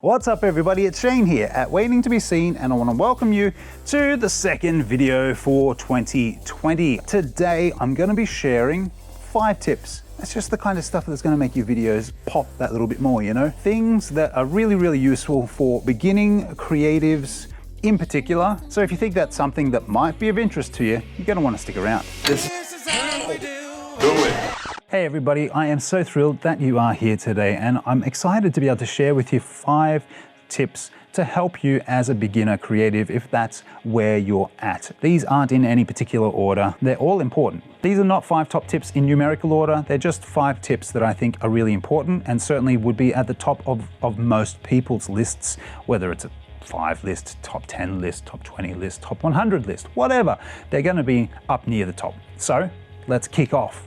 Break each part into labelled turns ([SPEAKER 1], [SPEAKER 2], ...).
[SPEAKER 1] What's up everybody, it's Shane here at Waiting to be Seen, and I want to welcome you to the second video for 2020. Today I'm going to be sharing 5 tips. That's just the kind of stuff that's going to make your videos pop that little bit more, you know? Things that are really useful for beginning creatives in particular. So if you think that's something that might be of interest to you, you're going to want to stick around.
[SPEAKER 2] This is how we do it.
[SPEAKER 1] Hey everybody, I am so thrilled that you are here today, and I'm excited to be able to share with you 5 tips to help you as a beginner creative if that's where you're at. These aren't in any particular order, they're all important. These are not 5 top tips in numerical order, they're just 5 tips that I think are really important and certainly would be at the top of most people's lists, whether it's a 5 list, top 10 list, top 20 list, top 100 list, whatever. They're going to be up near the top. So let's kick off.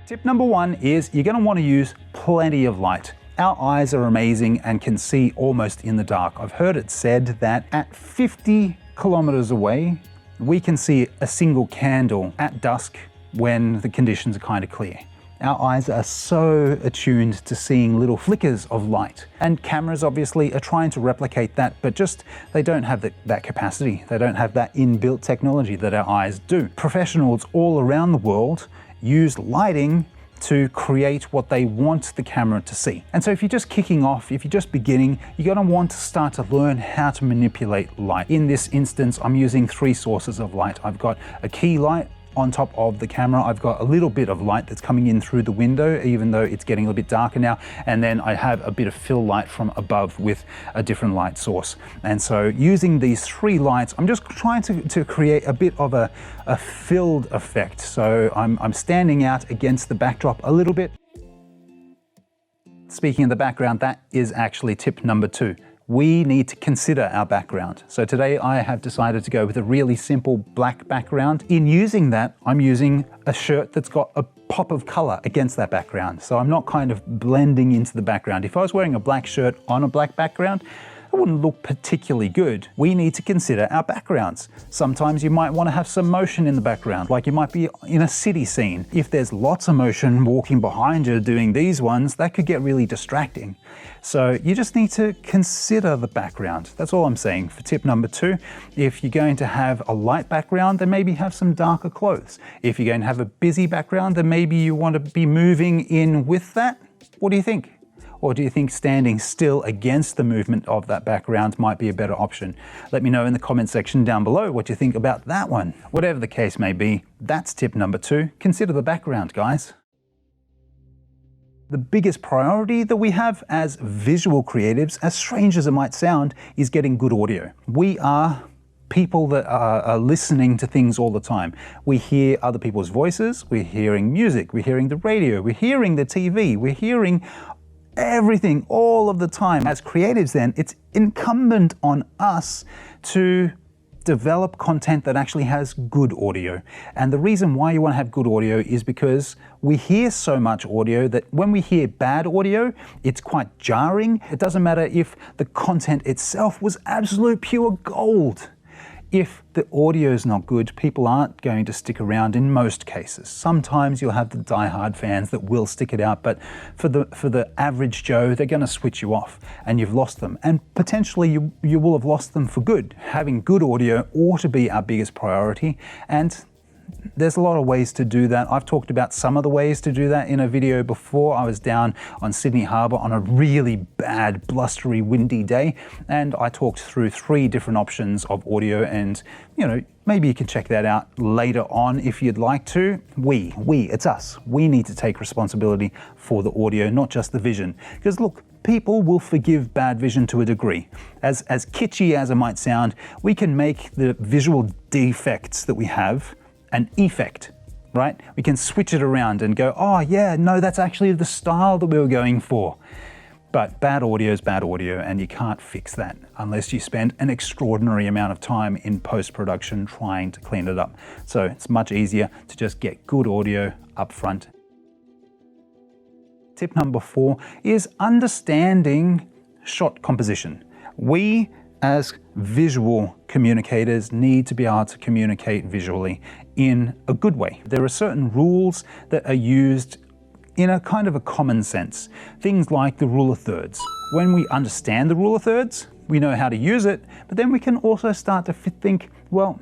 [SPEAKER 1] Tip number 1 is you're going to want to use plenty of light. Our eyes are amazing and can see almost in the dark. I've heard it said that at 50 kilometers away, we can see a single candle at dusk when the conditions are kind of clear. Our eyes are so attuned to seeing little flickers of light, and cameras obviously are trying to replicate that, but just they don't have that capacity. They don't have that inbuilt technology that our eyes do. Professionals all around the world use lighting to create what they want the camera to see. And so if you're just kicking off, if you're just beginning, you're going to want to start to learn how to manipulate light. In this instance, I'm using 3 sources of light. I've got a key light on top of the camera. I've got a little bit of light that's coming in through the window, even though it's getting a little bit darker now. And then I have a bit of fill light from above with a different light source. And so using these 3 lights, I'm just trying to create a bit of a filled effect. So I'm standing out against the backdrop a little bit. Speaking of the background, that is actually tip number 2. We need to consider our background. So today I have decided to go with a really simple black background. In using that, I'm using a shirt that's got a pop of color against that background. So I'm not kind of blending into the background. If I was wearing a black shirt on a black background, it wouldn't look particularly good. We need to consider our backgrounds. Sometimes you might want to have some motion in the background, like you might be in a city scene. If there's lots of motion walking behind you doing these ones, that could get really distracting. So you just need to consider the background. That's all I'm saying for tip number 2. If you're going to have a light background, then maybe have some darker clothes. If you're going to have a busy background, then maybe you want to be moving in with that. What do you think? Or do you think standing still against the movement of that background might be a better option? Let me know in the comment section down below what you think about that one. Whatever the case may be, that's tip number 2. Consider the background, guys. The biggest priority that we have as visual creatives, as strange as it might sound, is getting good audio. We are people that are listening to things all the time. We hear other people's voices, we're hearing music, we're hearing the radio, we're hearing the TV, we're hearing everything all of the time. As creatives then, it's incumbent on us to develop content that actually has good audio. And the reason why you want to have good audio is because we hear so much audio that when we hear bad audio, it's quite jarring. It doesn't matter if the content itself was absolute pure gold. If the audio is not good, people aren't going to stick around in most cases. Sometimes you'll have the die-hard fans that will stick it out, but for the average Joe, they're going to switch you off and you've lost them. And potentially you will have lost them for good. Having good audio ought to be our biggest priority, and there's a lot of ways to do that. I've talked about some of the ways to do that in a video before. I was down on Sydney Harbour on a really bad, blustery, windy day, and I talked through 3 different options of audio, and you know, maybe you can check that out later on if you'd like to. It's us. We need to take responsibility for the audio, not just the vision. Because look, people will forgive bad vision to a degree. As kitschy as it might sound, we can make the visual defects that we have an effect, right? We can switch it around and go, oh yeah, no, that's actually the style that we were going for. But bad audio is bad audio, and you can't fix that unless you spend an extraordinary amount of time in post-production trying to clean it up. So it's much easier to just get good audio up front. Tip number 4 is understanding shot composition. We as visual communicators need to be able to communicate visually in a good way. There are certain rules that are used in a kind of a common sense. Things like the rule of thirds. When we understand the rule of thirds, we know how to use it, but then we can also start to think, well,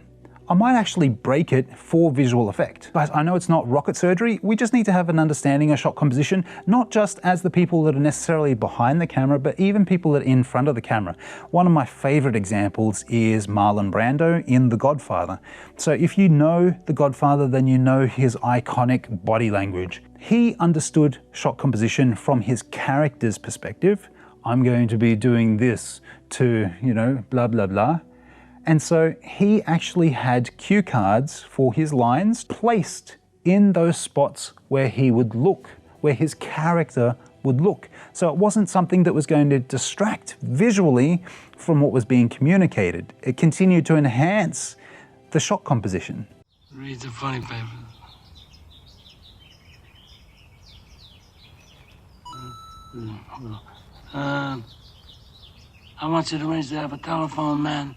[SPEAKER 1] I might actually break it for visual effect. Guys, I know it's not rocket surgery. We just need to have an understanding of shot composition, not just as the people that are necessarily behind the camera, but even people that are in front of the camera. One of my favorite examples is Marlon Brando in The Godfather. So if you know The Godfather, then you know his iconic body language. He understood shot composition from his character's perspective. I'm going to be doing this to, blah, blah, blah. And so he actually had cue cards for his lines placed in those spots where he would look, where his character would look. So it wasn't something that was going to distract visually from what was being communicated. It continued to enhance the shot composition.
[SPEAKER 3] Read the funny papers. I want you to arrange to have a telephone man.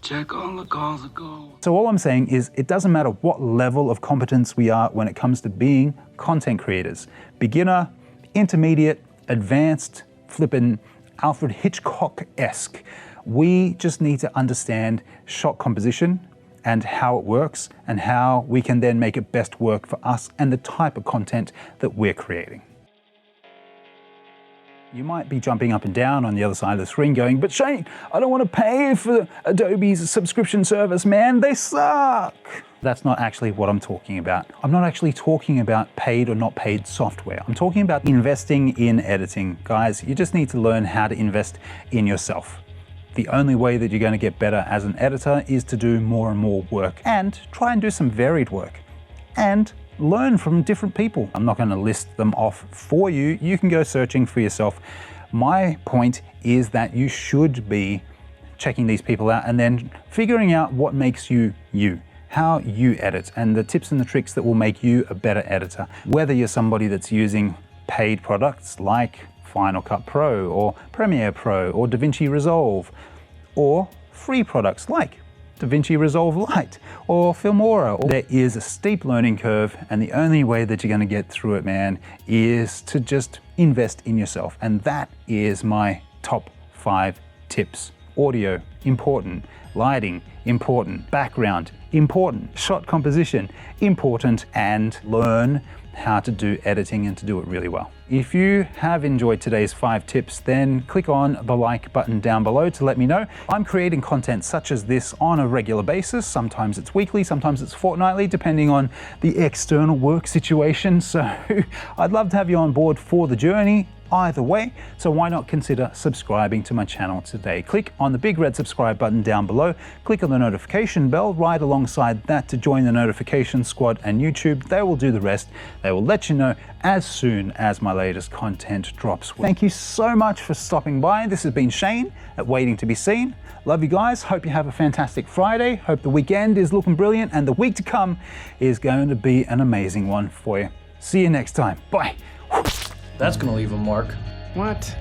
[SPEAKER 3] Check on the calls that go.
[SPEAKER 1] So all I'm saying is it doesn't matter what level of competence we are when it comes to being content creators. Beginner, intermediate, advanced, flippin' Alfred Hitchcock-esque. We just need to understand shot composition and how it works and how we can then make it best work for us and the type of content that we're creating. You might be jumping up and down on the other side of the screen going, but Shane, I don't want to pay for Adobe's subscription service, man. They suck. That's not actually what I'm talking about. I'm not actually talking about paid or not paid software. I'm talking about investing in editing. Guys, you just need to learn how to invest in yourself. The only way that you're going to get better as an editor is to do more and more work and try and do some varied work. And learn from different people. I'm not going to list them off for you. You can go searching for yourself. My point is that you should be checking these people out and then figuring out what makes you you, how you edit, and the tips and the tricks that will make you a better editor. Whether you're somebody that's using paid products like Final Cut Pro or Premiere Pro or DaVinci Resolve, or free products like DaVinci Resolve Lite or Filmora. There is a steep learning curve, and the only way that you're going to get through it, man, is to just invest in yourself. And that is my top 5 tips. Audio, important. Lighting, important. Background, important. Shot composition, important. And learn how to do editing and to do it really well. If you have enjoyed today's 5 tips, then click on the like button down below to let me know. I'm creating content such as this on a regular basis. Sometimes it's weekly, sometimes it's fortnightly, depending on the external work situation. So I'd love to have you on board for the journey either way. So why not consider subscribing to my channel today? Click on the big red subscribe button down below. Click on the notification bell right alongside that to join the notification squad, and YouTube, they will do the rest. They will let you know as soon as my latest content drops. Thank you so much for stopping by. This has been Shane at Waiting to Be Seen. Love you guys. Hope you have a fantastic Friday. Hope the weekend is looking brilliant and the week to come is going to be an amazing one for you. See you next time. Bye.
[SPEAKER 4] That's gonna leave a mark.
[SPEAKER 5] What?